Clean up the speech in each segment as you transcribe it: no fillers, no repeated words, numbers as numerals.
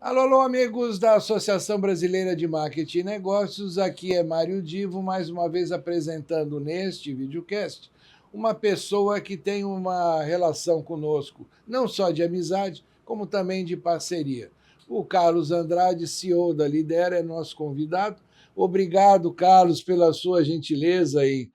Alô, alô, amigos da Associação Brasileira de Marketing e Negócios, aqui é Mário Divo, mais uma vez apresentando neste videocast uma pessoa que tem uma relação conosco, não só de amizade, como também de parceria. O Carlos Andrade, CEO da Lidera, é nosso convidado. Obrigado, Carlos, pela sua gentileza em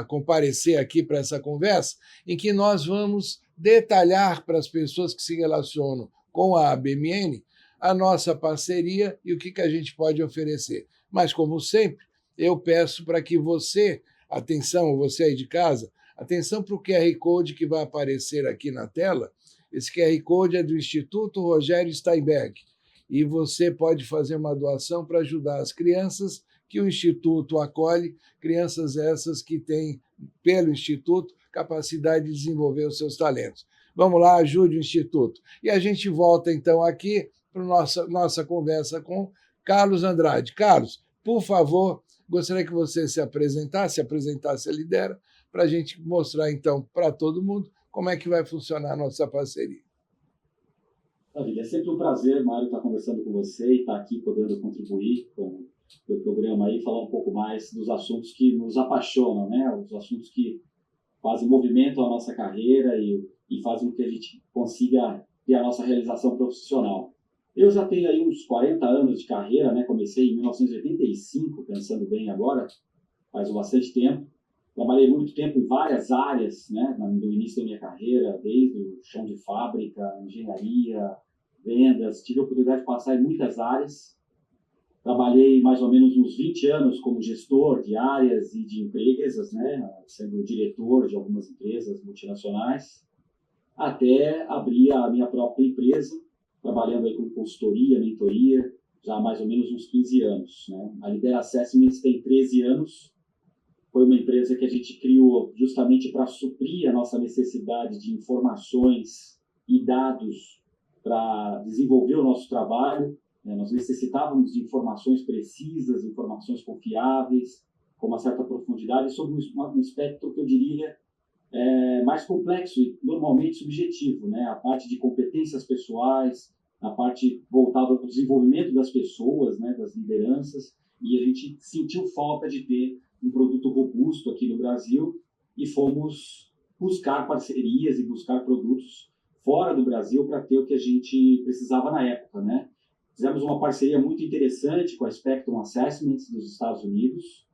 comparecer aqui para essa conversa, em que nós vamos detalhar para as pessoas que se relacionam com a ABMN a nossa parceria e o que a gente pode oferecer. Mas, como sempre, eu peço para que você, atenção, você aí de casa, atenção para o QR Code que vai aparecer aqui na tela. Esse QR Code é do Instituto Rogério Steinberg e você pode fazer uma doação para ajudar as crianças que o Instituto acolhe, crianças essas que têm, pelo Instituto, capacidade de desenvolver os seus talentos. Vamos lá, ajude o Instituto. E a gente volta, então, aqui para a nossa conversa com Carlos Andrade. Carlos, por favor, gostaria que você se apresentasse a Lidera, para a gente mostrar, então, para todo mundo como é que vai funcionar a nossa parceria. Maravilha, é sempre um prazer, Mário, estar conversando com você e estar aqui podendo contribuir com o programa aí, falar um pouco mais dos assuntos que nos apaixonam, né? Os assuntos que fazem movimento a nossa carreira e fazem com que a gente consiga ter a nossa realização profissional. Eu já tenho aí uns 40 anos de carreira, né? Comecei em 1985, pensando bem agora, faz bastante tempo. Trabalhei muito tempo em várias áreas, né? No início da minha carreira, desde o chão de fábrica, engenharia, vendas. Tive a oportunidade de passar em muitas áreas. Trabalhei mais ou menos uns 20 anos como gestor de áreas e de empresas, né? Sendo diretor de algumas empresas multinacionais, até abrir a minha própria empresa, trabalhando aí com consultoria, mentoria, já há mais ou menos uns 15 anos. Né? A Lidera Assessments tem 13 anos, foi uma empresa que a gente criou justamente para suprir a nossa necessidade de informações e dados para desenvolver o nosso trabalho. Nós necessitávamos de informações precisas, informações confiáveis, com uma certa profundidade, sobre um espectro que eu diria mais complexo e normalmente subjetivo, né? A parte de competências pessoais, a parte voltada ao desenvolvimento das pessoas, né? Das lideranças, e a gente sentiu falta de ter um produto robusto aqui no Brasil e fomos buscar parcerias e buscar produtos fora do Brasil para ter o que a gente precisava na época, né? Fizemos uma parceria muito interessante com a Spectrum Assessments dos Estados Unidos,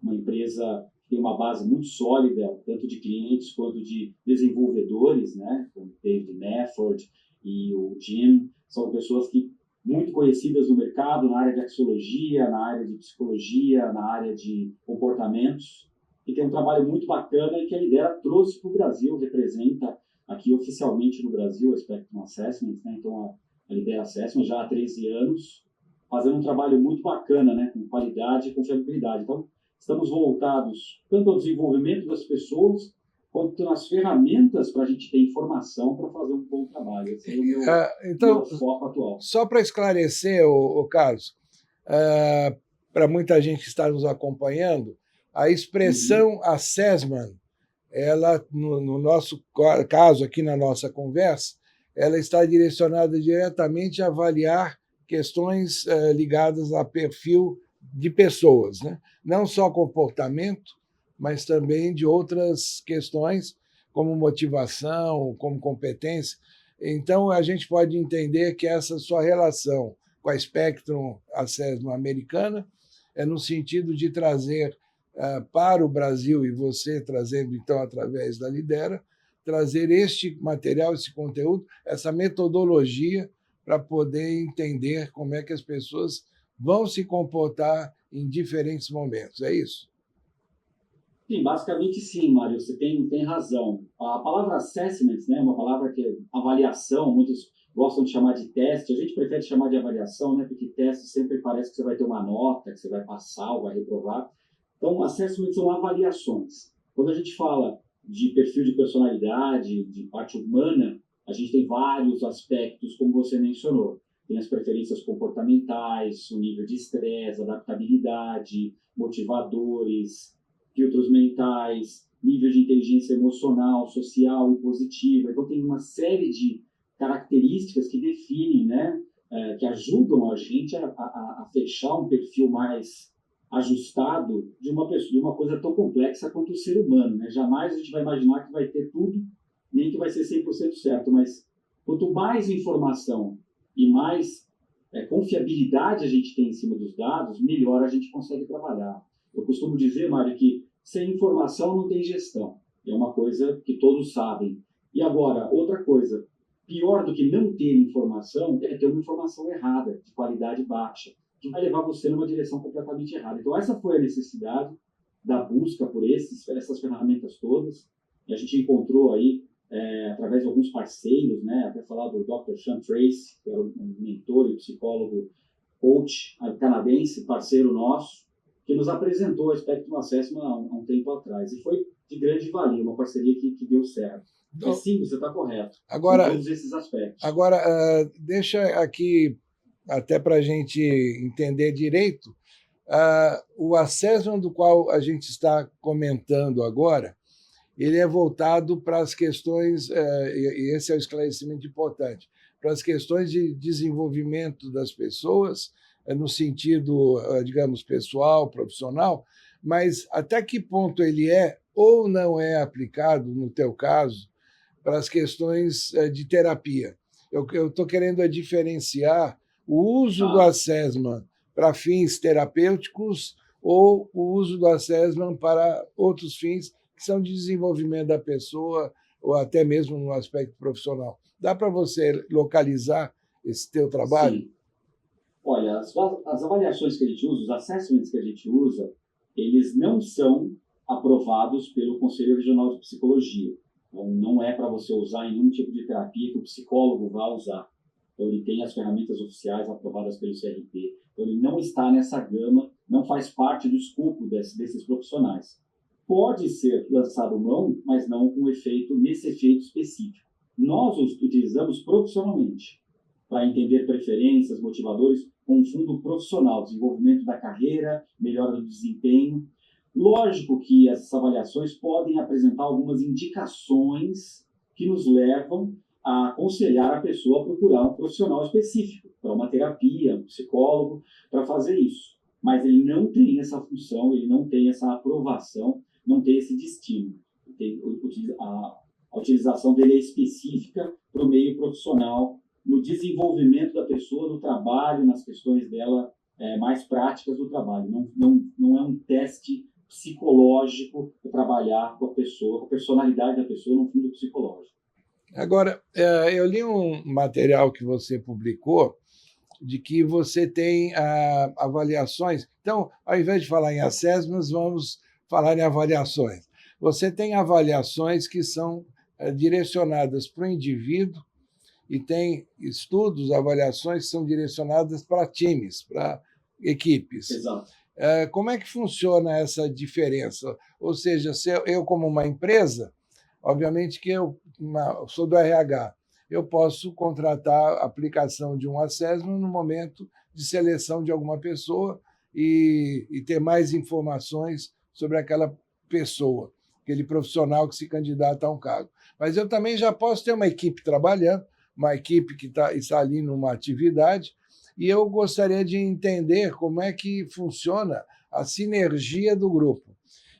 uma empresa que tem uma base muito sólida, tanto de clientes quanto de desenvolvedores, né? Como o David Mefford e o Jim, são pessoas que muito conhecidas no mercado, na área de axiologia, na área de psicologia, na área de comportamentos, e tem um trabalho muito bacana e que a Lidera trouxe para o Brasil, representa aqui oficialmente no Brasil a Spectrum Assessment, né? Então a Lidera Assessment já há 13 anos, fazendo um trabalho muito bacana, né? Com qualidade e confiabilidade. Então, estamos voltados tanto ao desenvolvimento das pessoas, quanto nas ferramentas para a gente ter informação para fazer um bom trabalho. Esse é o meu foco atual. Só para esclarecer, Carlos, para muita gente que está nos acompanhando, a expressão assessment, ela, no nosso caso, aqui na nossa conversa, ela está direcionada diretamente a avaliar questões ligadas a perfil de pessoas, né? Não só comportamento, mas também de outras questões, como motivação, como competência. Então, a gente pode entender que essa sua relação com a Spectrum Assessment americana é no sentido de trazer para o Brasil, e você trazendo, então, através da Lidera, trazer este material, esse conteúdo, essa metodologia para poder entender como é que as pessoas vão se comportar em diferentes momentos. É isso? Sim, basicamente sim, Mário, você tem razão. A palavra assessment, né, é uma palavra que é avaliação, muitos gostam de chamar de teste, a gente prefere chamar de avaliação, né, porque teste sempre parece que você vai ter uma nota, que você vai passar ou vai reprovar. Então, assessment são avaliações. Quando a gente fala de perfil de personalidade, de parte humana, a gente tem vários aspectos, como você mencionou. Tem as preferências comportamentais, o nível de estresse, adaptabilidade, motivadores, filtros mentais, nível de inteligência emocional, social e positiva. Então, tem uma série de características que definem, né, que ajudam a gente a fechar um perfil mais ajustado de uma pessoa, de uma coisa tão complexa quanto o ser humano, né? Jamais a gente vai imaginar que vai ter tudo, nem que vai ser 100% certo, mas quanto mais informação e mais confiabilidade a gente tem em cima dos dados, melhor a gente consegue trabalhar. Eu costumo dizer, Mário, que sem informação não tem gestão. É uma coisa que todos sabem. E agora, outra coisa, pior do que não ter informação é ter uma informação errada, de qualidade baixa, que vai levar você numa direção completamente errada. Então, essa foi a necessidade da busca por essas ferramentas todas. E a gente encontrou aí, através de alguns parceiros, né, até falar do Dr. Sean Tracy, que era um mentor e psicólogo, coach canadense, parceiro nosso, que nos apresentou o Spectrum Assessment há um tempo atrás. E foi de grande valia, uma parceria que deu certo. E sim, você está correto. Agora, em todos esses aspectos. Agora, deixa aqui, até para a gente entender direito, o assessment do qual a gente está comentando agora, ele é voltado para as questões, e esse é o esclarecimento importante, para as questões de desenvolvimento das pessoas, no sentido, digamos, pessoal, profissional, mas até que ponto ele é ou não é aplicado, no teu caso, para as questões de terapia. Eu estou querendo diferenciar o uso do assessment para fins terapêuticos ou o uso do assessment para outros fins que são de desenvolvimento da pessoa ou até mesmo no aspecto profissional. Dá para você localizar esse teu trabalho? Sim. Olha, as avaliações que a gente usa, os assessments que a gente usa, eles não são aprovados pelo Conselho Regional de Psicologia. Então, não é para você usar em nenhum tipo de terapia que o psicólogo vá usar. Então, ele tem as ferramentas oficiais aprovadas pelo CRP. Então, ele não está nessa gama, não faz parte do escopo desses profissionais. Pode ser lançado mão, mas não com nesse efeito específico. Nós os utilizamos profissionalmente para entender preferências, motivadores, com um fundo profissional, desenvolvimento da carreira, melhora do desempenho. Lógico que essas avaliações podem apresentar algumas indicações que nos levam a aconselhar a pessoa a procurar um profissional específico, para uma terapia, um psicólogo, para fazer isso. Mas ele não tem essa função, ele não tem essa aprovação, não tem esse destino. A utilização dele é específica para o meio profissional, no desenvolvimento da pessoa, no trabalho, nas questões dela mais práticas do trabalho. Não é um teste psicológico para trabalhar com a pessoa, com a personalidade da pessoa no fundo psicológico. Agora, eu li um material que você publicou de que você tem avaliações. Então, ao invés de falar em assessments, vamos falar em avaliações. Você tem avaliações que são direcionadas para o indivíduo e tem estudos, avaliações que são direcionadas para times, para equipes. Exato. Como é que funciona essa diferença? Ou seja, se eu como uma empresa, obviamente que eu sou do RH, eu posso contratar a aplicação de um assessment no momento de seleção de alguma pessoa e ter mais informações sobre aquela pessoa, aquele profissional que se candidata a um cargo. Mas eu também já posso ter uma equipe trabalhando, uma equipe que está ali numa atividade, e eu gostaria de entender como é que funciona a sinergia do grupo.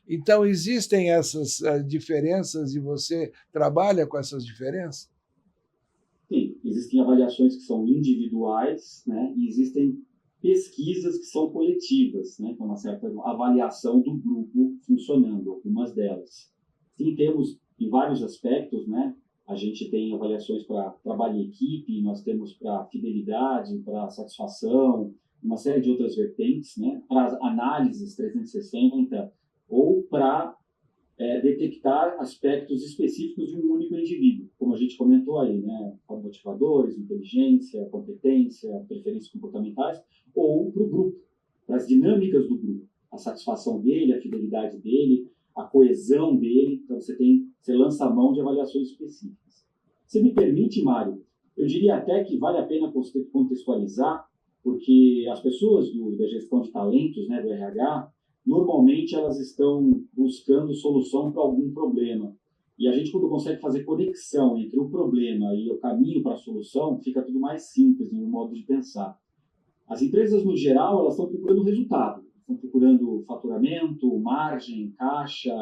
Então, existem essas diferenças e você trabalha com essas diferenças? Sim, existem avaliações que são individuais, né, e existem pesquisas que são coletivas, né, com uma certa avaliação do grupo funcionando, algumas delas. Sim, temos em vários aspectos, né, a gente tem avaliações para trabalho em equipe, nós temos para fidelidade, para satisfação, uma série de outras vertentes, né, para análises 360 ou para detectar aspectos específicos de um único indivíduo, como a gente comentou aí, né, como motivadores, inteligência, competência, preferências comportamentais, ou para o grupo, para as dinâmicas do grupo, a satisfação dele, a fidelidade dele, a coesão dele. Então, você lança a mão de avaliações específicas. Se me permite, Mário, eu diria até que vale a pena contextualizar, porque as pessoas da gestão de talentos, né, do RH, normalmente elas estão buscando solução para algum problema. E a gente, quando consegue fazer conexão entre o problema e o caminho para a solução, fica tudo mais simples no modo de pensar. As empresas, no geral, elas estão procurando resultado. Estão procurando faturamento, margem, caixa,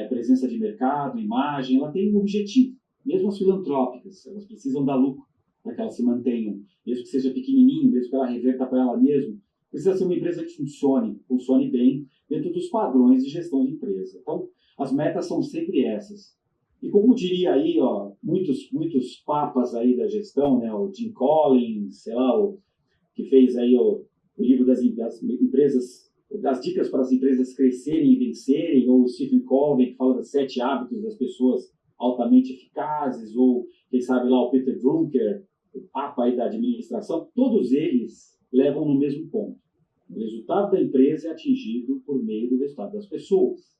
presença de mercado, imagem. Ela tem um objetivo. Mesmo as filantrópicas, elas precisam dar lucro para que elas se mantenham. Mesmo que seja pequenininho, mesmo que ela reverta para ela mesma. Precisa ser uma empresa que funcione bem dentro dos padrões de gestão de empresa. Então, as metas são sempre essas. E como diria aí, muitos papas aí da gestão, né, o Jim Collins, sei lá, que fez aí o livro das empresas, das dicas para as empresas crescerem e vencerem, ou o Stephen Covey, que fala dos 7 hábitos das pessoas altamente eficazes, ou quem sabe lá o Peter Drucker, o papa aí da administração, todos eles levam no mesmo ponto. O resultado da empresa é atingido por meio do resultado das pessoas.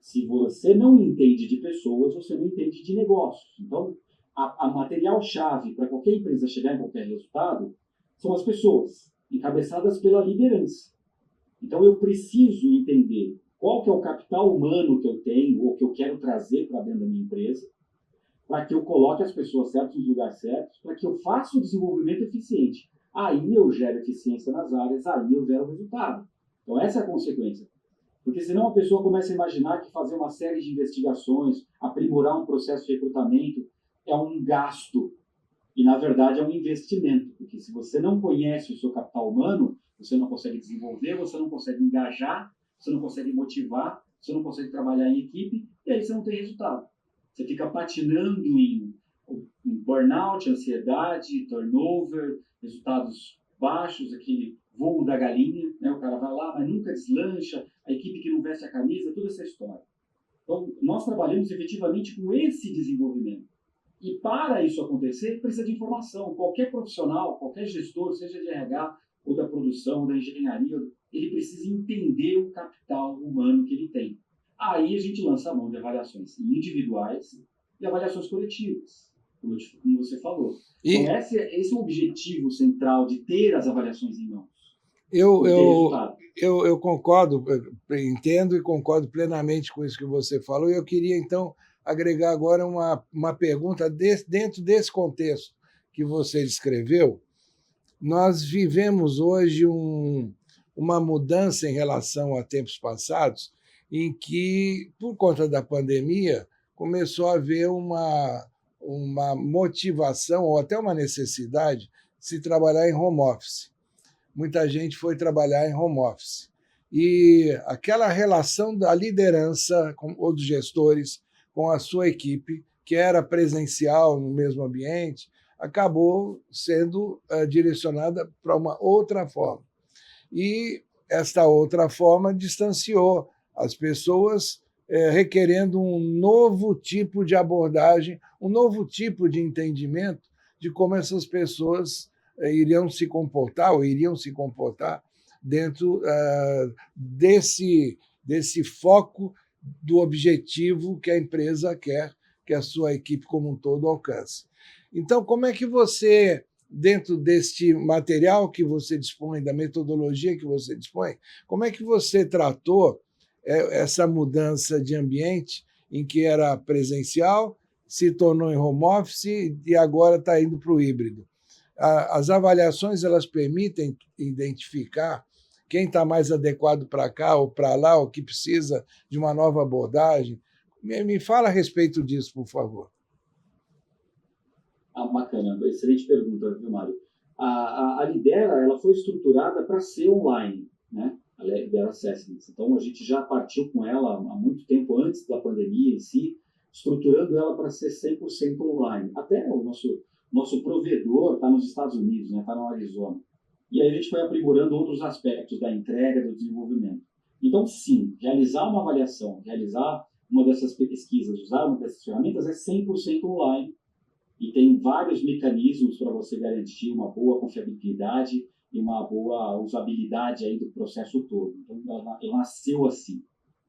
Se você não entende de pessoas, você não entende de negócios. Então, a material-chave para qualquer empresa chegar em qualquer resultado são as pessoas, encabeçadas pela liderança. Então, eu preciso entender qual que é o capital humano que eu tenho ou que eu quero trazer para dentro da minha empresa, para que eu coloque as pessoas certas nos lugares certos, para que eu faça o desenvolvimento eficiente. Aí eu gero eficiência nas áreas, aí eu gero resultado. Então, essa é a consequência. Porque senão a pessoa começa a imaginar que fazer uma série de investigações, aprimorar um processo de recrutamento, é um gasto. E, na verdade, é um investimento. Porque se você não conhece o seu capital humano, você não consegue desenvolver, você não consegue engajar, você não consegue motivar, você não consegue trabalhar em equipe, e aí você não tem resultado. Você fica patinando em burnout, ansiedade, turnover, resultados baixos, aquele voo da galinha, né? O cara vai lá, mas nunca deslancha, a equipe que não veste a camisa, toda essa história. Então, nós trabalhamos efetivamente com esse desenvolvimento. E para isso acontecer, precisa de informação. Qualquer profissional, qualquer gestor, seja de RH, ou da produção, ou da engenharia, ele precisa entender o capital humano que ele tem. Aí a gente lança a mão de avaliações individuais e avaliações coletivas, como você falou. Então, esse é o objetivo central de ter as avaliações em mãos. Eu concordo, entendo e concordo plenamente com isso que você falou. E eu queria, então, agregar agora uma pergunta dentro desse contexto que você descreveu. Nós vivemos hoje uma mudança em relação a tempos passados, em que, por conta da pandemia, começou a haver uma motivação ou até uma necessidade de se trabalhar em home office. Muita gente foi trabalhar em home office. E aquela relação da liderança ou dos gestores com a sua equipe, que era presencial no mesmo ambiente, acabou sendo direcionada para uma outra forma. E esta outra forma distanciou as pessoas, requerendo um novo tipo de abordagem, um novo tipo de entendimento de como essas pessoas iriam se comportar dentro desse foco do objetivo que a empresa quer que a sua equipe como um todo alcance. Então, como é que você, dentro deste material que você dispõe, da metodologia que você dispõe, como é que você tratou essa mudança de ambiente em que era presencial, se tornou em home office e agora está indo para o híbrido? As avaliações elas permitem identificar quem está mais adequado para cá ou para lá, ou que precisa de uma nova abordagem. Me fala a respeito disso, por favor. Bacana, excelente pergunta, viu, Mário? A Lidera ela foi estruturada para ser online, né? A Lidera Assessments. Então, a gente já partiu com ela há muito tempo antes da pandemia em si, estruturando ela para ser 100% online. Até o nosso provedor está nos Estados Unidos, né? Está no Arizona. E aí a gente foi aprimorando outros aspectos da entrega, do desenvolvimento. Então, sim, realizar uma avaliação, realizar uma dessas pesquisas, usar uma dessas ferramentas é 100% online. E tem vários mecanismos para você garantir uma boa confiabilidade e uma boa usabilidade aí do processo todo. Então, ela nasceu assim.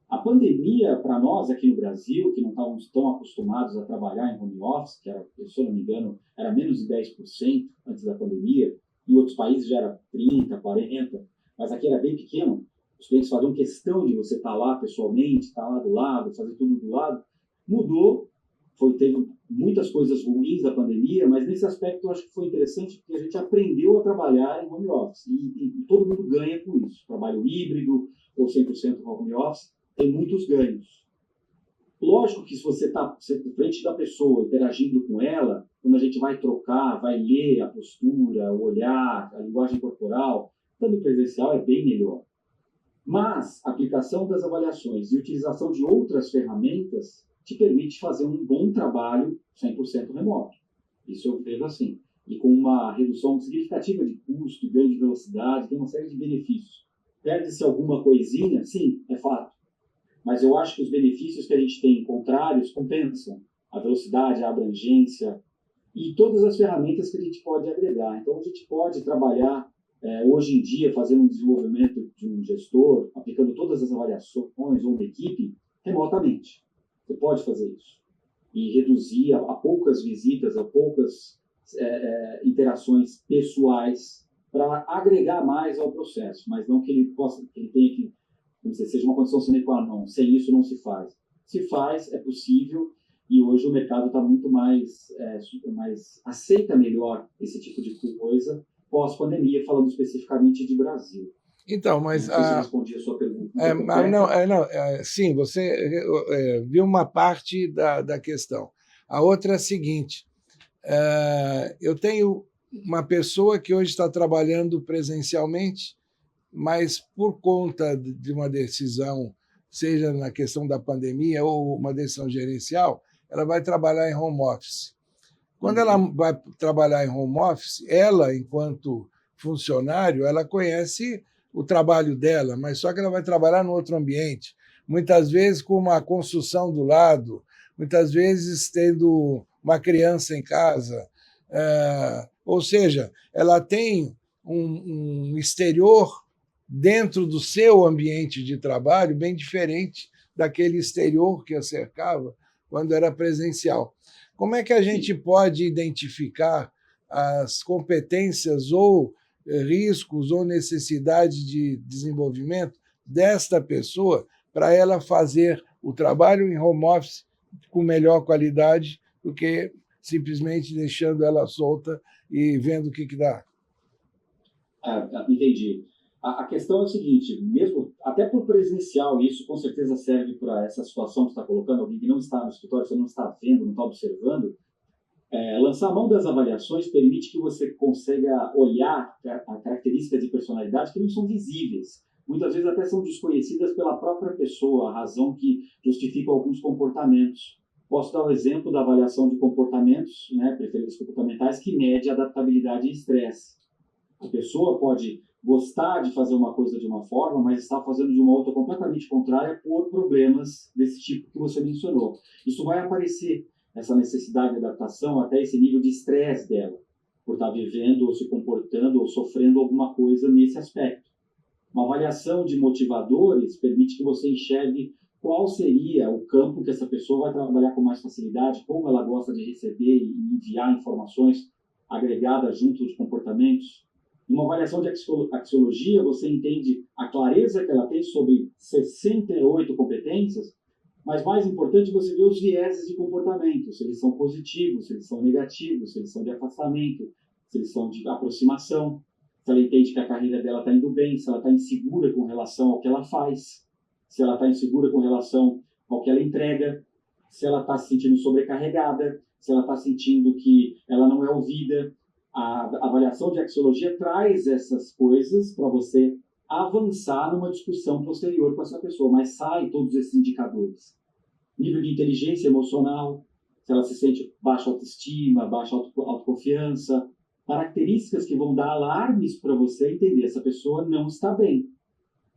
A pandemia, para nós aqui no Brasil, que não estávamos tão acostumados a trabalhar em home office, que era, se eu não me engano, era menos de 10% antes da pandemia, em outros países já era 30%, 40%, mas aqui era bem pequeno, os clientes faziam questão de você estar lá pessoalmente, estar lá do lado, fazer tudo do lado, mudou. Teve muitas coisas ruins da pandemia, mas nesse aspecto eu acho que foi interessante porque a gente aprendeu a trabalhar em home office e todo mundo ganha com isso. Trabalho híbrido ou 100% home office tem muitos ganhos. Lógico que se você está frente da pessoa, interagindo com ela, quando a gente vai trocar, vai ler a postura, o olhar, a linguagem corporal, estando presencial é bem melhor. Mas a aplicação das avaliações e utilização de outras ferramentas te permite fazer um bom trabalho 100% remoto. Isso eu vejo assim. E com uma redução significativa de custo, ganho de velocidade, tem uma série de benefícios. Perde-se alguma coisinha? Sim, é fato. Mas eu acho que os benefícios que a gente tem contrários compensam. A velocidade, a abrangência e todas as ferramentas que a gente pode agregar. Então, a gente pode trabalhar hoje em dia, fazendo um desenvolvimento de um gestor, aplicando todas as avaliações ou uma equipe, remotamente. Você pode fazer isso. E reduzir a poucas visitas, a poucas interações pessoais para agregar mais ao processo, mas não que ele tenha que, como dizer, seja uma condição sine qua non. Sem isso não se faz. Se faz, é possível, e hoje o mercado está muito mais aceita melhor esse tipo de coisa pós-pandemia, falando especificamente de Brasil. Então, mas não sei se eu respondi a sua pergunta. Sim, você viu uma parte da questão. A outra é a seguinte: eu tenho uma pessoa que hoje está trabalhando presencialmente, mas por conta de uma decisão, seja na questão da pandemia ou uma decisão gerencial, ela vai trabalhar em home office. Quando ela vai trabalhar em home office, ela, enquanto funcionário, ela conhece o trabalho dela, mas só que ela vai trabalhar em outro ambiente, muitas vezes com uma construção do lado, muitas vezes tendo uma criança em casa. Ou seja, ela tem um exterior dentro do seu ambiente de trabalho bem diferente daquele exterior que a cercava quando era presencial. Como é que a gente pode identificar as competências ou riscos ou necessidade de desenvolvimento desta pessoa para ela fazer o trabalho em home office com melhor qualidade do que simplesmente deixando ela solta e vendo o que dá? Entendi. A questão é o seguinte, mesmo até por presencial, e isso com certeza serve para essa situação que você está colocando, alguém que não está no escritório, você não está vendo, não está observando, lançar a mão das avaliações permite que você consiga olhar a características de personalidade que não são visíveis. Muitas vezes até são desconhecidas pela própria pessoa, a razão que justifica alguns comportamentos. Posso dar o exemplo da avaliação de comportamentos, preferências comportamentais, que mede a adaptabilidade e estresse. A pessoa pode gostar de fazer uma coisa de uma forma, mas está fazendo de uma outra completamente contrária por problemas desse tipo que você mencionou. Isso vai aparecer, essa necessidade de adaptação, até esse nível de estresse dela, por estar vivendo ou se comportando ou sofrendo alguma coisa nesse aspecto. Uma avaliação de motivadores permite que você enxergue qual seria o campo que essa pessoa vai trabalhar com mais facilidade, como ela gosta de receber e enviar informações agregadas junto de comportamentos. Numa avaliação de axiologia, você entende a clareza que ela tem sobre 68 competências, mas mais importante, você vê os vieses de comportamento, se eles são positivos, se eles são negativos, se eles são de afastamento, se eles são de aproximação, se ela entende que a carreira dela está indo bem, se ela está insegura com relação ao que ela faz, se ela está insegura com relação ao que ela entrega, se ela está se sentindo sobrecarregada, se ela está sentindo que ela não é ouvida. A avaliação de axiologia traz essas coisas para você avançar numa discussão posterior com essa pessoa, mas sai todos esses indicadores. Nível de inteligência emocional, se ela se sente baixa autoestima, baixa autoconfiança, características que vão dar alarmes para você entender, essa pessoa não está bem,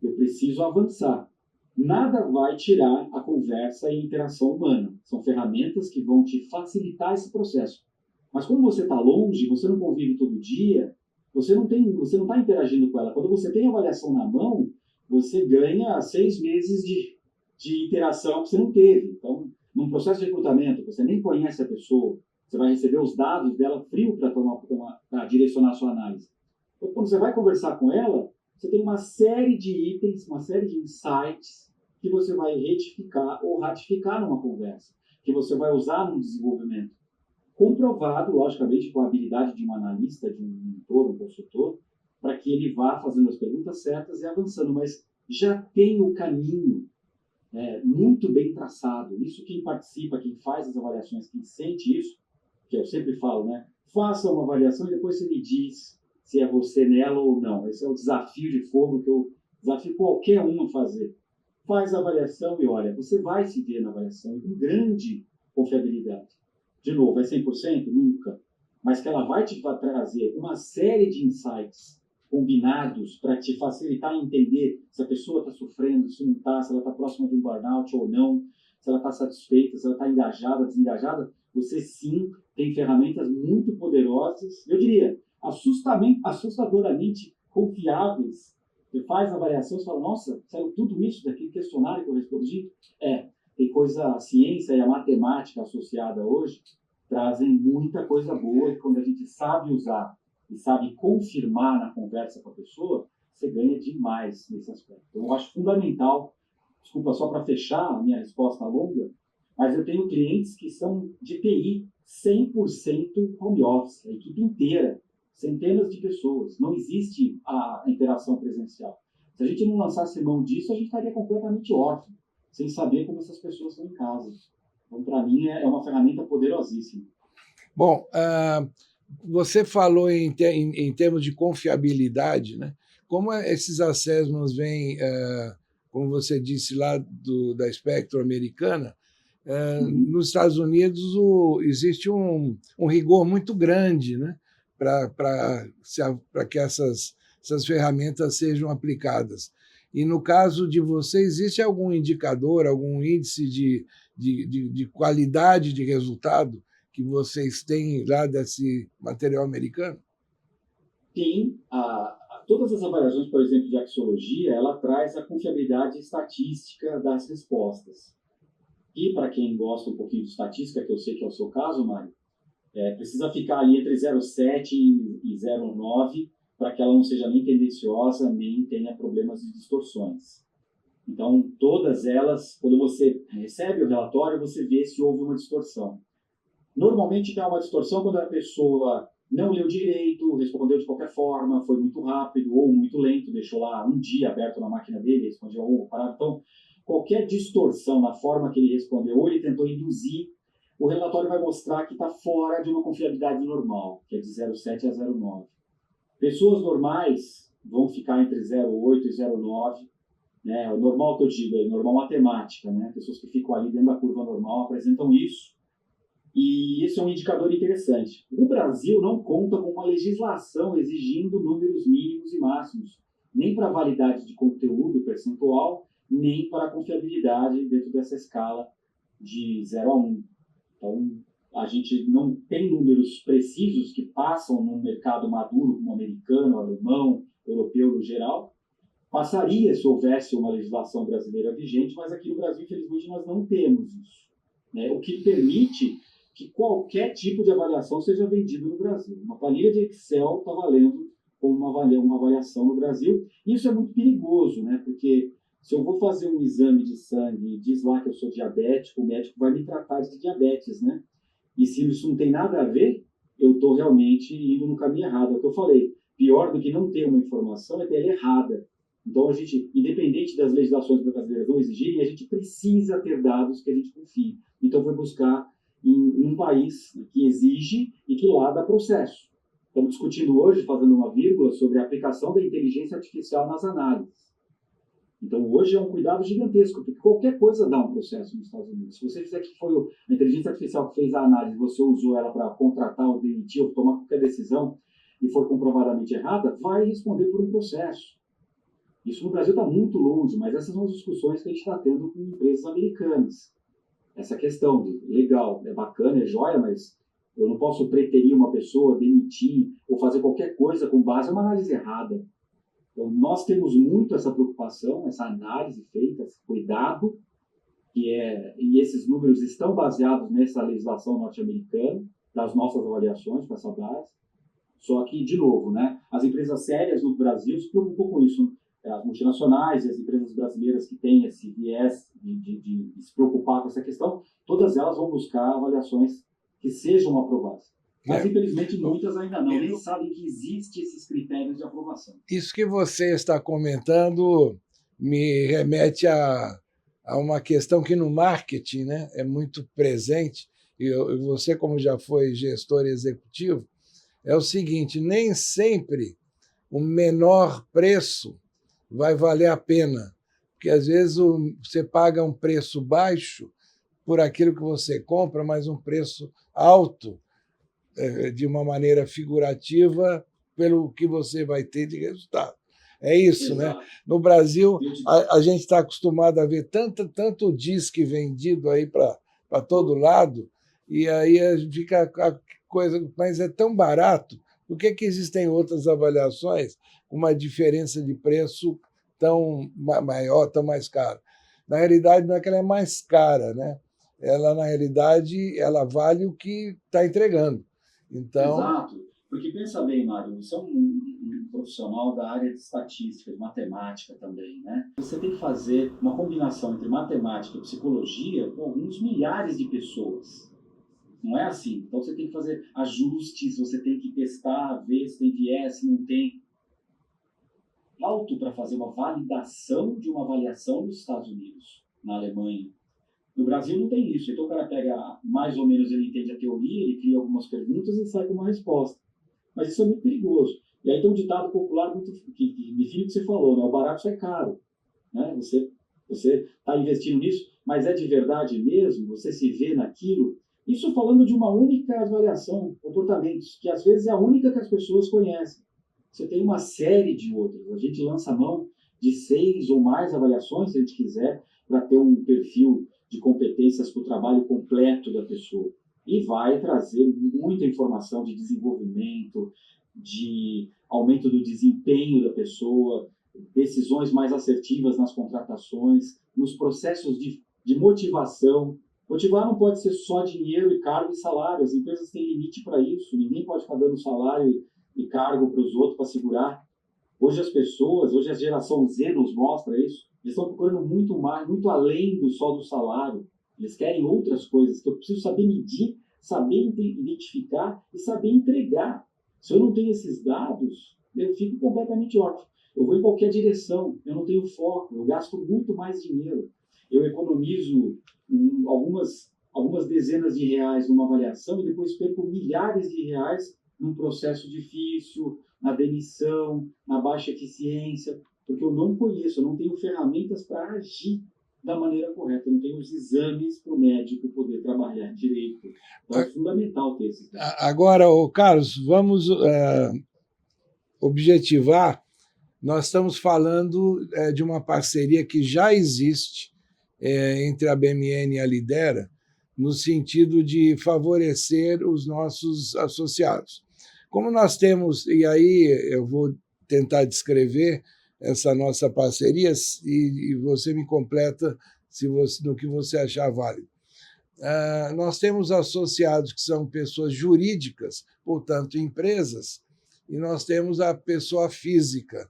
eu preciso avançar. Nada vai tirar a conversa e a interação humana, são ferramentas que vão te facilitar esse processo. Mas como você está longe, você não convive todo dia, você não está interagindo com ela. Quando você tem a avaliação na mão, você ganha 6 meses de interação que você não teve. Então, num processo de recrutamento, você nem conhece a pessoa, você vai receber os dados dela frio para direcionar a sua análise. Então, quando você vai conversar com ela, você tem uma série de itens, uma série de insights que você vai retificar ou ratificar numa conversa, que você vai usar no desenvolvimento. Comprovado, logicamente, com a habilidade de um analista, de um mentor, um consultor, para que ele vá fazendo as perguntas certas e avançando, mas já tem o caminho muito bem traçado. Isso quem participa, quem faz as avaliações, quem sente isso, que eu sempre falo, né? Faça uma avaliação e depois você me diz se é você nela ou não. Esse é o desafio de fogo que eu desafio qualquer um a fazer. Faz a avaliação e olha, você vai se ver na avaliação com grande confiabilidade. De novo, é 100%? Nunca. Mas que ela vai te trazer uma série de insights combinados para te facilitar entender se a pessoa está sofrendo, se não está, se ela está próxima de um burnout ou não, se ela está satisfeita, se ela está engajada, desengajada. Você sim tem ferramentas muito poderosas, eu diria, assustadoramente confiáveis. Você faz a avaliação e fala, nossa, saiu tudo isso daquele questionário que eu respondi? Tem coisa, a ciência e a matemática associada hoje trazem muita coisa boa e quando a gente sabe usar e sabe confirmar na conversa com a pessoa, você ganha demais nesse aspecto. Então, eu acho fundamental, desculpa só para fechar a minha resposta longa, mas eu tenho clientes que são de TI 100% home office, a equipe inteira, centenas de pessoas. Não existe a interação presencial. Se a gente não lançasse mão disso, a gente estaria completamente órfão, sem saber como essas pessoas estão em casa. Então, para mim, é uma ferramenta poderosíssima. Bom, você falou em termos de confiabilidade, né? Como esses assessments vêm, como você disse lá da Spectrum americana, nos Estados Unidos existe um rigor muito grande, né? Para que essas ferramentas sejam aplicadas. E no caso de você, existe algum indicador, algum índice de qualidade de resultado que vocês têm lá desse material americano? Sim, todas as avaliações, por exemplo, de axiologia, ela traz a confiabilidade estatística das respostas. E para quem gosta um pouquinho de estatística, que eu sei que é o seu caso, Mário, precisa ficar ali entre 0,7 e 0,9 para que ela não seja nem tendenciosa, nem tenha problemas de distorções. Então, todas elas, quando você recebe o relatório, você vê se houve uma distorção. Normalmente dá uma distorção quando a pessoa não leu direito, respondeu de qualquer forma, foi muito rápido ou muito lento, deixou lá um dia aberto na máquina dele, respondeu ou parado. Então, qualquer distorção na forma que ele respondeu ou ele tentou induzir, o relatório vai mostrar que está fora de uma confiabilidade normal, que é de 0,7 a 0,9. Pessoas normais vão ficar entre 0,8 e 0,9. Né? O normal que eu digo é normal matemática. Né? Pessoas que ficam ali dentro da curva normal apresentam isso. E isso é um indicador interessante. O Brasil não conta com uma legislação exigindo números mínimos e máximos, nem para a validade de conteúdo percentual, nem para a confiabilidade dentro dessa escala de 0 a 1. Então, a gente não tem números precisos que passam num mercado maduro como americano, alemão, europeu no geral. Passaria se houvesse uma legislação brasileira vigente, mas aqui no Brasil, infelizmente, nós não temos isso. Né? O que permite que qualquer tipo de avaliação seja vendido no Brasil. Uma planilha de Excel está valendo como uma avaliação no Brasil. Isso é muito perigoso, né? Porque se eu vou fazer um exame de sangue e diz lá que eu sou diabético, o médico vai me tratar de diabetes, né? E se isso não tem nada a ver, eu estou realmente indo no caminho errado. É o que eu falei. Pior do que não ter uma informação é ter ela errada. Então, a gente, independente das legislações brasileiras não exigirem, a gente precisa ter dados que a gente confie. Então, foi buscar em um país que exige e que lá dá processo. Estamos discutindo hoje, fazendo uma vírgula, sobre a aplicação da inteligência artificial nas análises. Então, hoje é um cuidado gigantesco, porque qualquer coisa dá um processo nos Estados Unidos. Se você fizer que foi a inteligência artificial que fez a análise, você usou ela para contratar ou demitir ou tomar qualquer decisão e for comprovadamente errada, vai responder por um processo. Isso no Brasil está muito longe, mas essas são as discussões que a gente está tendo com empresas americanas. Essa questão de legal, é bacana, é joia, mas eu não posso preterir uma pessoa, demitir ou fazer qualquer coisa com base em uma análise errada. Então, nós temos muito essa preocupação, essa análise feita, esse cuidado, e esses números estão baseados nessa legislação norte-americana, das nossas avaliações com essa base. Só que, de novo, né, as empresas sérias no Brasil se preocupam com isso. As multinacionais e as empresas brasileiras que têm esse viés de se preocupar com essa questão, todas elas vão buscar avaliações que sejam aprovadas. Mas, infelizmente, muitas ainda não, nem sabem que existem esses critérios de aprovação. Isso que você está comentando me remete a uma questão que no marketing, né, é muito presente, e você, como já foi gestor executivo, é o seguinte: nem sempre o menor preço vai valer a pena, porque às vezes você paga um preço baixo por aquilo que você compra, mas um preço alto, de uma maneira figurativa, pelo que você vai ter de resultado. É isso, né? No Brasil, a gente está acostumado a ver tanto disque vendido aí para todo lado, e aí fica a coisa, mas é tão barato. Por que existem outras avaliações com uma diferença de preço tão maior, tão mais cara? Na realidade, não é que ela é mais cara, né? Ela, na realidade, ela vale o que está entregando. Então... Exato. Porque pensa bem, Mário, você é um profissional da área de estatística, de matemática também, né? Você tem que fazer uma combinação entre matemática e psicologia com alguns milhares de pessoas. Não é assim. Então você tem que fazer ajustes, você tem que testar, ver se tem viés, se não tem. Alto para fazer uma validação de uma avaliação nos Estados Unidos, na Alemanha. No Brasil não tem isso. Então o cara pega, mais ou menos, ele entende a teoria, ele cria algumas perguntas e sai com uma resposta. Mas isso é muito perigoso. E aí tem um ditado popular muito, que define o que você falou, né? O barato sai caro. Né? Você está investindo nisso, mas é de verdade mesmo? Você se vê naquilo? Isso falando de uma única avaliação, comportamentos, que às vezes é a única que as pessoas conhecem. Você tem uma série de outras. A gente lança mão de 6 ou mais avaliações, se a gente quiser, para ter um perfil de competências para o trabalho completo da pessoa. E vai trazer muita informação de desenvolvimento, de aumento do desempenho da pessoa, decisões mais assertivas nas contratações, nos processos de motivação. Motivar não pode ser só dinheiro e cargo e salário. As empresas têm limite para isso. Ninguém pode ficar dando salário e cargo para os outros para segurar. Hoje a geração Z nos mostra isso. Eles estão procurando muito mais, muito além só do salário. Eles querem outras coisas que eu preciso saber medir, saber identificar e saber entregar. Se eu não tenho esses dados, eu fico completamente órfão. Eu vou em qualquer direção, eu não tenho foco, eu gasto muito mais dinheiro. Eu economizo algumas dezenas de reais numa avaliação e depois perco milhares de reais num processo difícil, na demissão, na baixa eficiência, porque eu não conheço, eu não tenho ferramentas para agir da maneira correta, eu não tenho os exames para o médico poder trabalhar direito. Então é fundamental ter esses dados. Agora, Carlos, vamos objetivar. Nós estamos falando de uma parceria que já existe entre a BMN e a Lidera, no sentido de favorecer os nossos associados. Como nós temos, e aí eu vou tentar descrever essa nossa parceria e você me completa no que você achar válido. Nós temos associados que são pessoas jurídicas, portanto, empresas, e nós temos a pessoa física,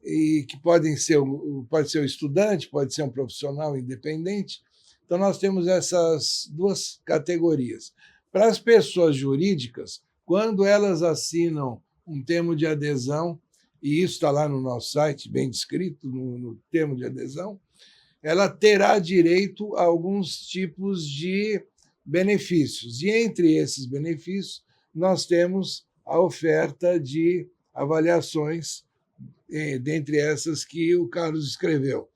e que pode ser o estudante, pode ser um profissional independente. Então, nós temos essas duas categorias. Para as pessoas jurídicas, quando elas assinam um termo de adesão, e isso está lá no nosso site, bem descrito no termo de adesão, ela terá direito a alguns tipos de benefícios. E entre esses benefícios, nós temos a oferta de avaliações, dentre essas que o Carlos escreveu.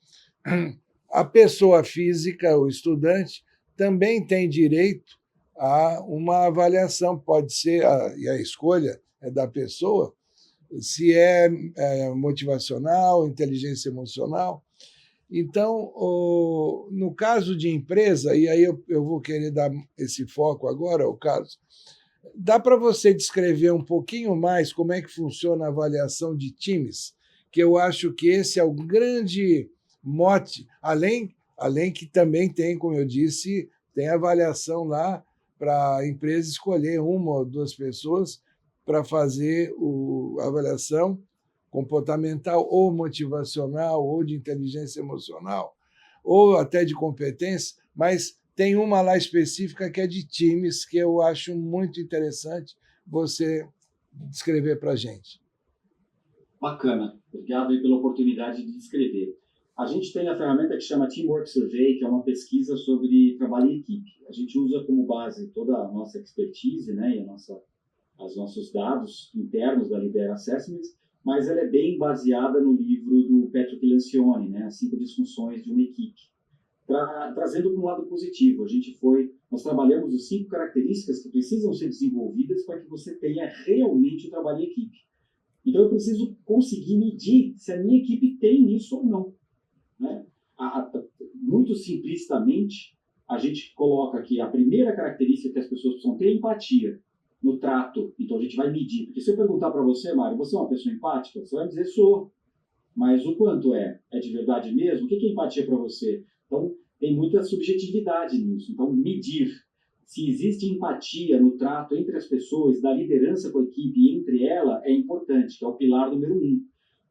A pessoa física, o estudante, também tem direito a uma avaliação, pode ser, e a escolha é da pessoa, se é motivacional, inteligência emocional. Então, no caso de empresa, e aí eu vou querer dar esse foco agora, Carlos, dá para você descrever um pouquinho mais como é que funciona a avaliação de times, que eu acho que esse é o grande mote, além que também tem, como eu disse, tem avaliação lá para a empresa escolher uma ou duas pessoas para fazer a avaliação comportamental ou motivacional ou de inteligência emocional ou até de competência, mas tem uma lá específica que é de times que eu acho muito interessante você descrever para a gente. Bacana. Obrigado aí pela oportunidade de descrever. A gente tem a ferramenta que chama Teamwork Survey, que é uma pesquisa sobre trabalho em equipe. A gente usa como base toda a nossa expertise, né, e os nossos dados internos da Lidera Assessments, mas ela é bem baseada no livro do Patrick Lencioni, né, As 5 Disfunções de uma Equipe. Trazendo para um lado positivo, nós trabalhamos as 5 características que precisam ser desenvolvidas para que você tenha realmente o trabalho em equipe. Então, eu preciso conseguir medir se a minha equipe tem isso ou não. Né? Muito simplistamente, a gente coloca aqui a primeira característica que as pessoas precisam ter é empatia no trato. Então, a gente vai medir. Porque se eu perguntar para você, Mário, você é uma pessoa empática? Você vai dizer, sou. Mas o quanto é? É de verdade mesmo? O que é empatia para você? Então, tem muita subjetividade nisso. Então, medir se existe empatia no trato entre as pessoas, da liderança com a equipe e entre ela, é importante, que é o pilar número 1.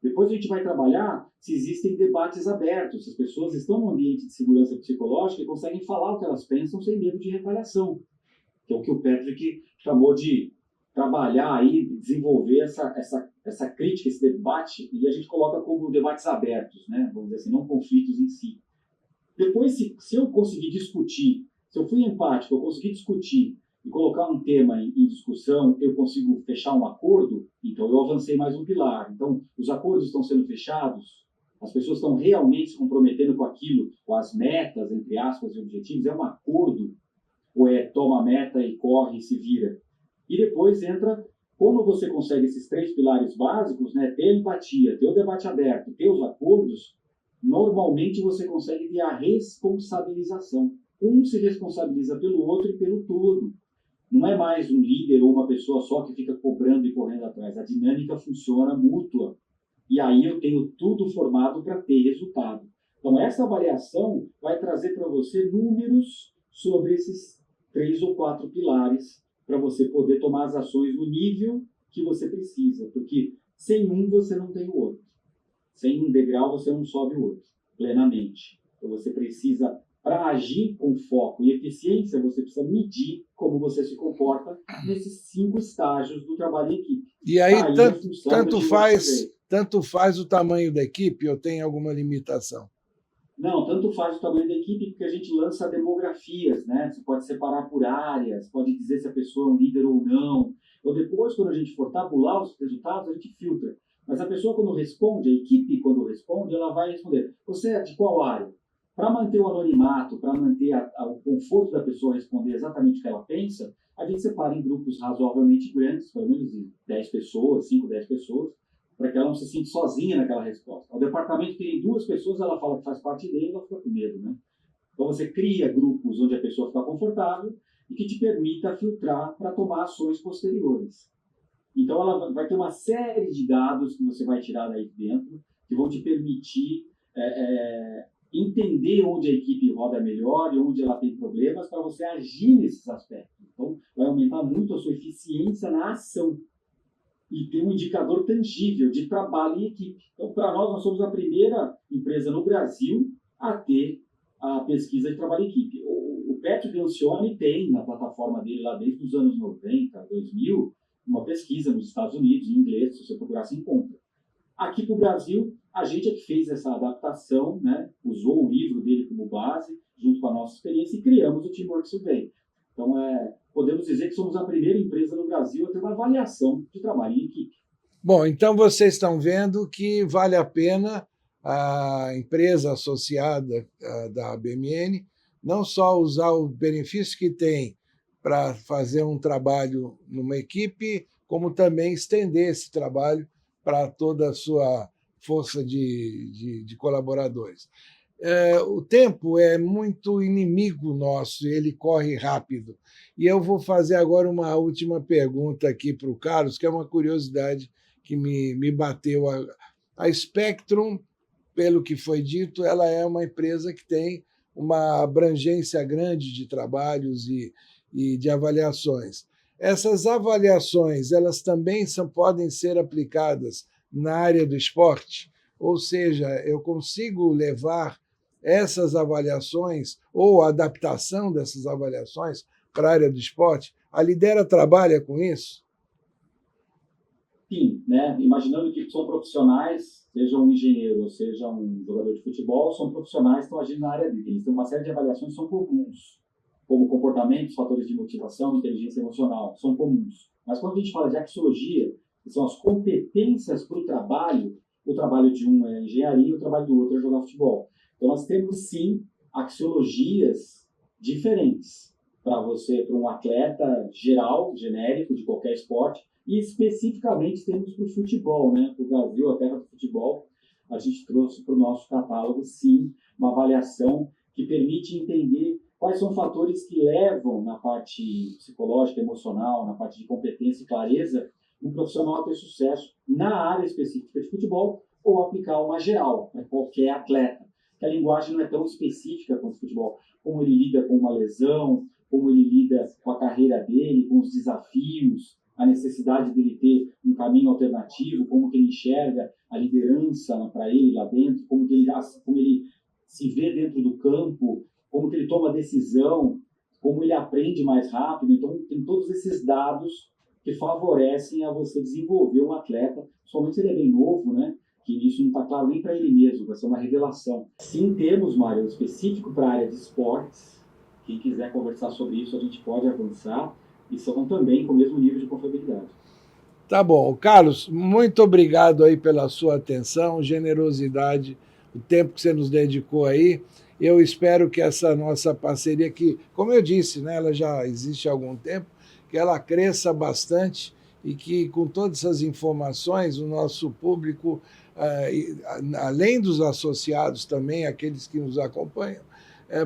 Depois a gente vai trabalhar se existem debates abertos, se as pessoas estão num ambiente de segurança psicológica e conseguem falar o que elas pensam sem medo de retaliação, que é o que o Patrick chamou de trabalhar aí, desenvolver essa crítica, esse debate, e a gente coloca como debates abertos, né? Vamos dizer assim, não conflitos em si. Depois, se eu conseguir discutir, se eu fui empático, eu consegui discutir e colocar um tema em discussão, eu consigo fechar um acordo, então eu avancei mais um pilar. Então, os acordos estão sendo fechados, as pessoas estão realmente se comprometendo com aquilo, com as metas, entre aspas, e objetivos, é um acordo, ou é toma a meta e corre e se vira. E depois entra, quando você consegue esses 3 pilares básicos, né, ter empatia, ter o debate aberto, ter os acordos, normalmente você consegue ter a responsabilização. Um se responsabiliza pelo outro e pelo todo. Não é mais um líder ou uma pessoa só que fica cobrando e correndo atrás. A dinâmica funciona mútua. E aí eu tenho tudo formado para ter resultado. Então, essa avaliação vai trazer para você números sobre esses 3 ou 4 pilares para você poder tomar as ações no nível que você precisa. Porque sem um, você não tem o outro. Sem um degrau, você não sobe o outro plenamente. Então, você precisa, para agir com foco e eficiência, você precisa medir como você se comporta nesses 5 estágios do trabalho em equipe. E aí, tanto faz o tamanho da equipe ou tem alguma limitação? Não, tanto faz o tamanho da equipe, porque a gente lança demografias, né? Você pode separar por áreas, pode dizer se a pessoa é um líder ou não. Ou depois, quando a gente for tabular os resultados, a gente filtra. Mas a pessoa, quando responde, a equipe, quando responde, ela vai responder: você é de qual área? Para manter o anonimato, para manter o conforto da pessoa responder exatamente o que ela pensa, a gente separa em grupos razoavelmente grandes, pelo menos de 10 pessoas, 5, 10 pessoas, para que ela não se sinta sozinha naquela resposta. O departamento tem 2 pessoas, ela fala que faz parte dele, ela fica com medo, né? Então você cria grupos onde a pessoa fica confortável e que te permita filtrar para tomar ações posteriores. Então, ela vai ter uma série de dados que você vai tirar daí dentro, que vão te permitir entender onde a equipe roda melhor e onde ela tem problemas para você agir nesses aspectos. Então, vai aumentar muito a sua eficiência na ação e ter um indicador tangível de trabalho em equipe. Então, para nós somos a primeira empresa no Brasil a ter a pesquisa de trabalho em equipe. O Patrick Lencioni tem na plataforma dele lá desde os anos 90, 2000, uma pesquisa nos Estados Unidos, em inglês, se você procurar, se encontra. Aqui para o Brasil, a gente é que fez essa adaptação, né? Usou o livro dele como base, junto com a nossa experiência, e criamos o Teamwork Survey. Então, podemos dizer que somos a primeira empresa no Brasil a ter uma avaliação de trabalho em equipe. Bom, então vocês estão vendo que vale a pena a empresa associada da ABMN não só usar o benefício que tem para fazer um trabalho numa equipe, como também estender esse trabalho para toda a sua força de colaboradores. O tempo é muito inimigo nosso, ele corre rápido. E eu vou fazer agora uma última pergunta aqui para o Carlos, que é uma curiosidade que me bateu. A Spectrum, pelo que foi dito, ela é uma empresa que tem uma abrangência grande de trabalhos e de avaliações. Essas avaliações, elas também podem ser aplicadas na área do esporte? Ou seja, eu consigo levar essas avaliações ou a adaptação dessas avaliações para a área do esporte? A Lidera trabalha com isso? Sim, né? Imaginando que são profissionais, seja um engenheiro ou seja um jogador de futebol, são profissionais que estão agindo na área deles. Eles têm uma série de avaliações que são comuns, como comportamentos, fatores de motivação, inteligência emocional, são comuns. Mas quando a gente fala de axiologia, que são as competências para o trabalho de um é engenharia, o trabalho do outro é jogar futebol. Então nós temos sim axiologias diferentes para um atleta geral, genérico, de qualquer esporte, e especificamente temos para o futebol, né? Para o Brasil, a terra do futebol, a gente trouxe para o nosso catálogo, sim, uma avaliação que permite entender quais são fatores que levam na parte psicológica, emocional, na parte de competência e clareza, um profissional a ter sucesso na área específica de futebol ou aplicar uma geral para qualquer atleta. Que a linguagem não é tão específica quanto o futebol, como ele lida com uma lesão, como ele lida com a carreira dele, com os desafios, a necessidade dele ter um caminho alternativo, como que ele enxerga a liderança para ele lá dentro, como ele se vê dentro do campo, como que ele toma decisão, como ele aprende mais rápido. Então, tem todos esses dados que favorecem a você desenvolver um atleta, somente se ele é bem novo, né? Que isso não está claro nem para ele mesmo, vai ser uma revelação. Sim, temos, Mário, específico para a área de esportes. Quem quiser conversar sobre isso, a gente pode avançar. E são também com o mesmo nível de confiabilidade. Tá bom. Carlos, muito obrigado aí pela sua atenção, generosidade, o tempo que você nos dedicou aí. Eu espero que essa nossa parceria, que, como eu disse, né, ela já existe há algum tempo, que ela cresça bastante e que, com todas essas informações, o nosso público, além dos associados também, aqueles que nos acompanham,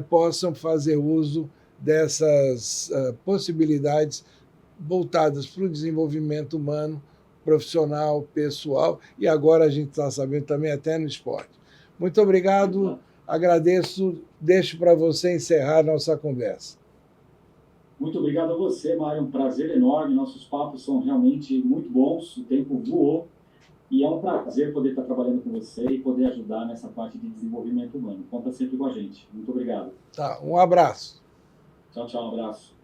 possam fazer uso dessas possibilidades voltadas para o desenvolvimento humano, profissional, pessoal, e agora a gente está sabendo também até no esporte. Muito obrigado, agradeço, deixo para você encerrar nossa conversa. Muito obrigado a você, Mário, um prazer enorme, nossos papos são realmente muito bons, o tempo voou, e é um prazer poder estar trabalhando com você e poder ajudar nessa parte de desenvolvimento humano. Conta sempre com a gente. Muito obrigado. Tá, um abraço. Tchau, tchau, um abraço.